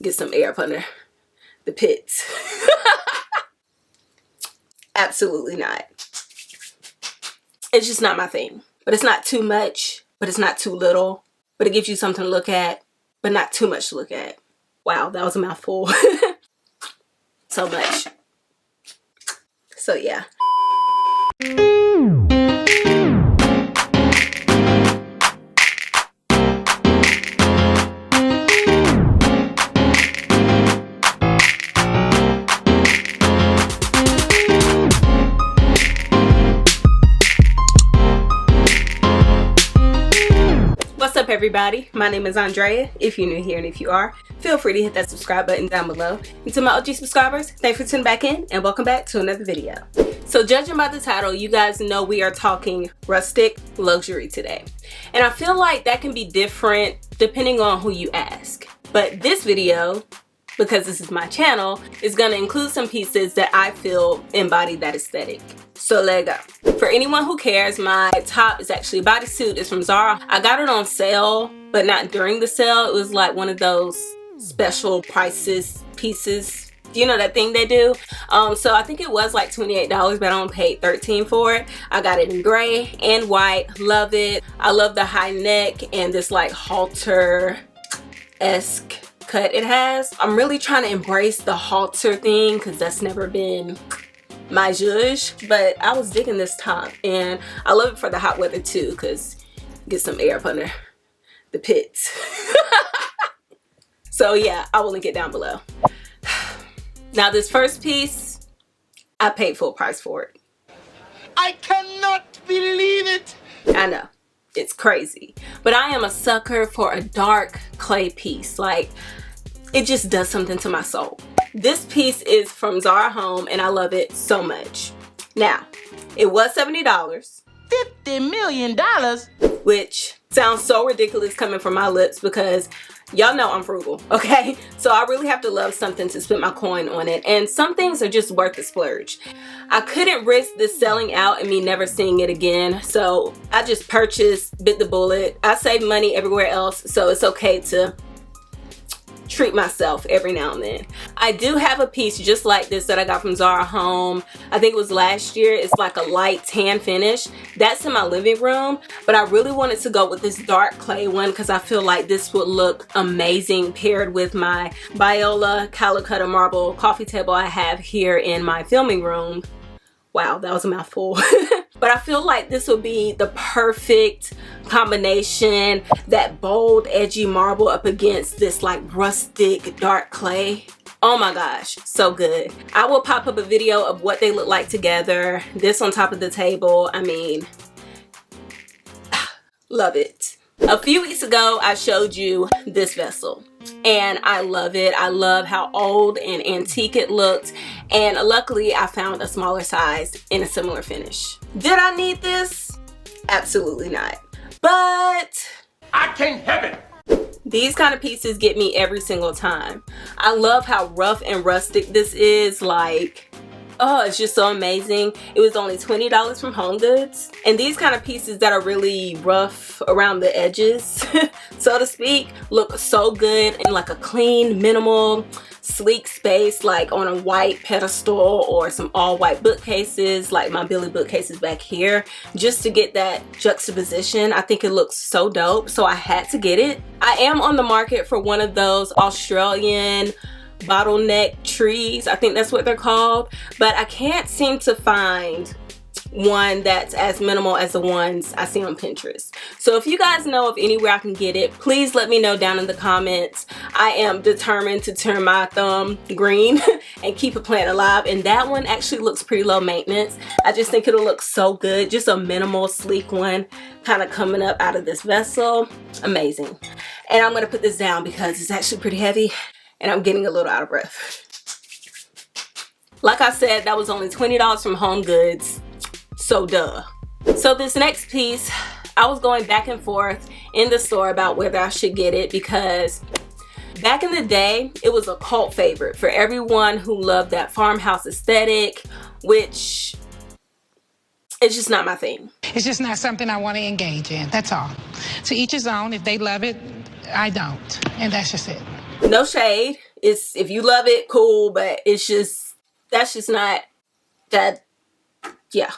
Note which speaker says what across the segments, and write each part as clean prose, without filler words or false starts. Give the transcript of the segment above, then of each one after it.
Speaker 1: get some air up under the pits. Absolutely not. It's just not my thing. But it's not too much, but it's not too little. But it gives you something to look at, but not too much to look at. Wow, that was a mouthful. So much. So yeah. What's up everybody, my name is Andrea. If you're new here and if you are, feel free to hit that subscribe button down below. And to my OG subscribers, thanks for tuning back in and welcome back to another video. So judging by the title, you guys know we are talking rustic luxury today. And I feel like that can be different depending on who you ask. But this video, because this is my channel, is going to include some pieces that I feel embody that aesthetic. So let's go. For anyone who cares, my top is actually a bodysuit. It's from Zara. I got it on sale, but not during the sale. It was like one of those special prices pieces. You know that thing they do? So I think it was like $28, but I only paid $13 for it. I got it in gray and white. Love it. I love the high neck and this like halter-esque cut it has. I'm really trying to embrace the halter thing because that's never been my zhuzh, but I was digging this top and I love it for the hot weather too because get some air up under the pits. So yeah, I will link it down below. Now this first piece, I paid full price for it.
Speaker 2: I cannot believe it.
Speaker 1: I know, it's crazy, but I am a sucker for a dark clay piece. Like, it just does something to my soul. This piece is from Zara Home and I love it so much. Now, it was $70.
Speaker 2: $50 million?
Speaker 1: Which sounds so ridiculous coming from my lips because y'all know I'm frugal, okay? So I really have to love something to spend my coin on it, and some things are just worth the splurge. I couldn't risk this selling out and me never seeing it again, so I just purchased, bit the bullet. I save money everywhere else, so it's okay to treat myself every now and then. I do have a piece just like this that I got from Zara Home. I think it was last year. It's like a light tan finish. That's in my living room, but I really wanted to go with this dark clay one because I feel like this would look amazing paired with my Biola Calicut marble coffee table I have here in my filming room. Wow, that was a mouthful. But I feel like this would be the perfect combination, that bold, edgy marble up against this like rustic, dark clay. Oh my gosh, so good. I will pop up a video of what they look like together. This on top of the table, I mean, love it. A few weeks ago, I showed you this vessel and I love it. I love how old and antique it looked, and luckily I found a smaller size in a similar finish. Did I need this? Absolutely not. But
Speaker 2: I can't have it.
Speaker 1: These kind of pieces get me every single time. I love how rough and rustic this is. Like, oh, it's just so amazing. It was only $20 from Homegoods. And these kind of pieces that are really rough around the edges, so to speak, look so good in like a clean, minimal, sleek space, like on a white pedestal or some all white bookcases, like my Billy bookcases back here, just to get that juxtaposition. I think it looks so dope, so I had to get it. I am on the market for one of those Australian bottleneck trees, I think that's what they're called, but I can't seem to find one that's as minimal as the ones I see on Pinterest. So if you guys know of anywhere I can get it, please let me know down in the comments. I am determined to turn my thumb green and keep a plant alive, and that one actually looks pretty low maintenance. I just think it'll look so good, just a minimal, sleek one kind of coming up out of this vessel. Amazing. And I'm gonna put this down because it's actually pretty heavy and I'm getting a little out of breath. Like I said, that was only $20 from Homegoods, so duh. So this next piece, I was going back and forth in the store about whether I should get it because back in the day, it was a cult favorite for everyone who loved that farmhouse aesthetic, which is just not my thing.
Speaker 3: It's just not something I want to engage in, that's all. To each his own. If they love it, I don't, and that's just it.
Speaker 1: No shade. It's, if you love it, cool, but it's just, that's just not that, yeah.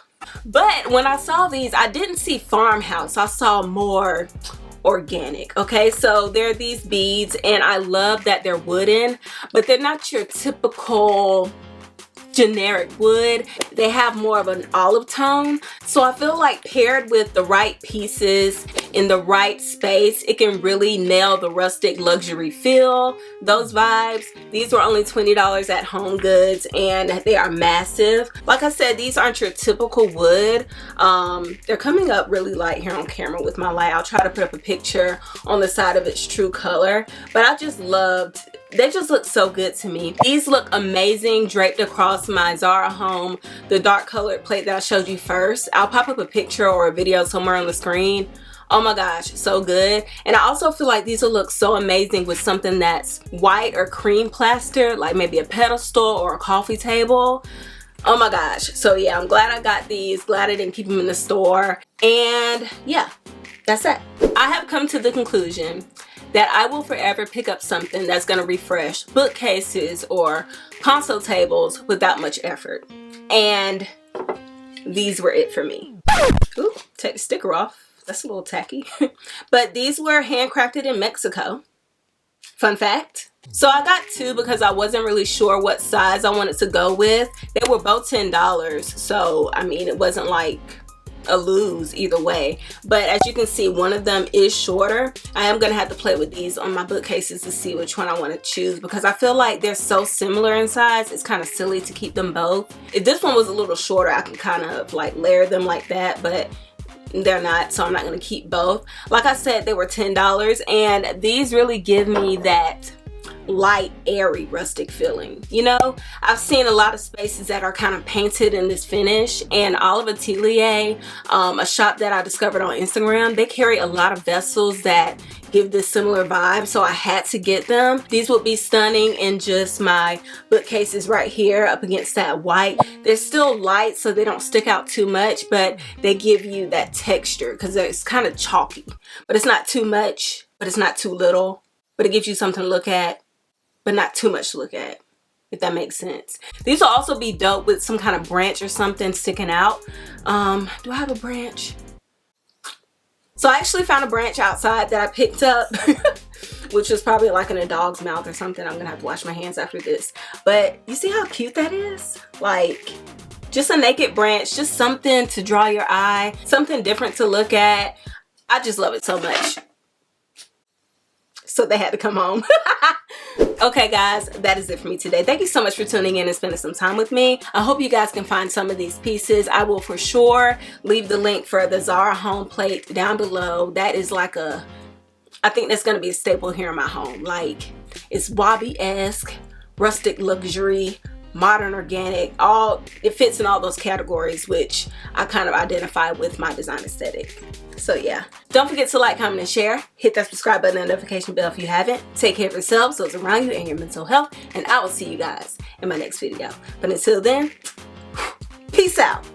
Speaker 1: But when I saw these, I didn't see farmhouse. I saw more organic. Okay, so there are these beads, and I love that they're wooden, but they're not your typical generic wood. They have more of an olive tone, so I feel like paired with the right pieces in the right space, it can really nail the rustic luxury feel, those vibes. These were only $20 at Homegoods, and they are massive. Like I said, these aren't your typical wood. They're coming up really light here on camera with my light. I'll try to put up a picture on the side of its true color, but I just loved, they just look so good to me. These look amazing draped across my Zara Home, the dark colored plate that I showed you first. I'll pop up a picture or a video somewhere on the screen. Oh my gosh, so good. And I also feel like these will look so amazing with something that's white or cream plaster, like maybe a pedestal or a coffee table. Oh my gosh. So yeah, I'm glad I got these. Glad I didn't keep them in the store. And yeah, that's it. I have come to the conclusion that I will forever pick up something that's going to refresh bookcases or console tables without much effort. And these were it for me. Ooh, take the sticker off. That's a little tacky. But these were handcrafted in Mexico. Fun fact. So I got two because I wasn't really sure what size I wanted to go with. They were both $10. So, I mean, it wasn't like a lose either way, but as you can see, one of them is shorter. I am gonna have to play with these on my bookcases to see which one I want to choose, because I feel like they're so similar in size. It's kind of silly to keep them both. If this one was a little shorter, I can kind of like layer them like that, but they're not, so I'm not gonna keep both. Like I said, they were $10, and these really give me that light, airy, rustic feeling. You know, I've seen a lot of spaces that are kind of painted in this finish, and Olive Atelier, a shop that I discovered on Instagram, they carry a lot of vessels that give this similar vibe, so I had to get them. These would be stunning in just my bookcases right here up against that white. They're still light, so they don't stick out too much, but they give you that texture because it's kind of chalky, but it's not too much, but it's not too little, but it gives you something to look at, but not too much to look at, if that makes sense. These will also be dope with some kind of branch or something sticking out. Do I have a branch? So I actually found a branch outside that I picked up, which was probably like in a dog's mouth or something. I'm gonna have to wash my hands after this. But you see how cute that is? Like, just a naked branch, just something to draw your eye, something different to look at. I just love it so much. So they had to come home. Okay guys, that is it for me today. Thank you so much for tuning in and spending some time with me. I hope you guys can find some of these pieces. I will for sure leave the link for the Zara Home plate down below. That is like a, I think that's going to be a staple here in my home. Like, it's Wabi-esque, rustic luxury, modern organic, all, it fits in all those categories, which I kind of identify with my design aesthetic. So yeah, don't forget to like, comment, and share. Hit that subscribe button and notification bell if you haven't. Take care of yourselves, those around you, and your mental health, and I will see you guys in my next video. But until then, peace out.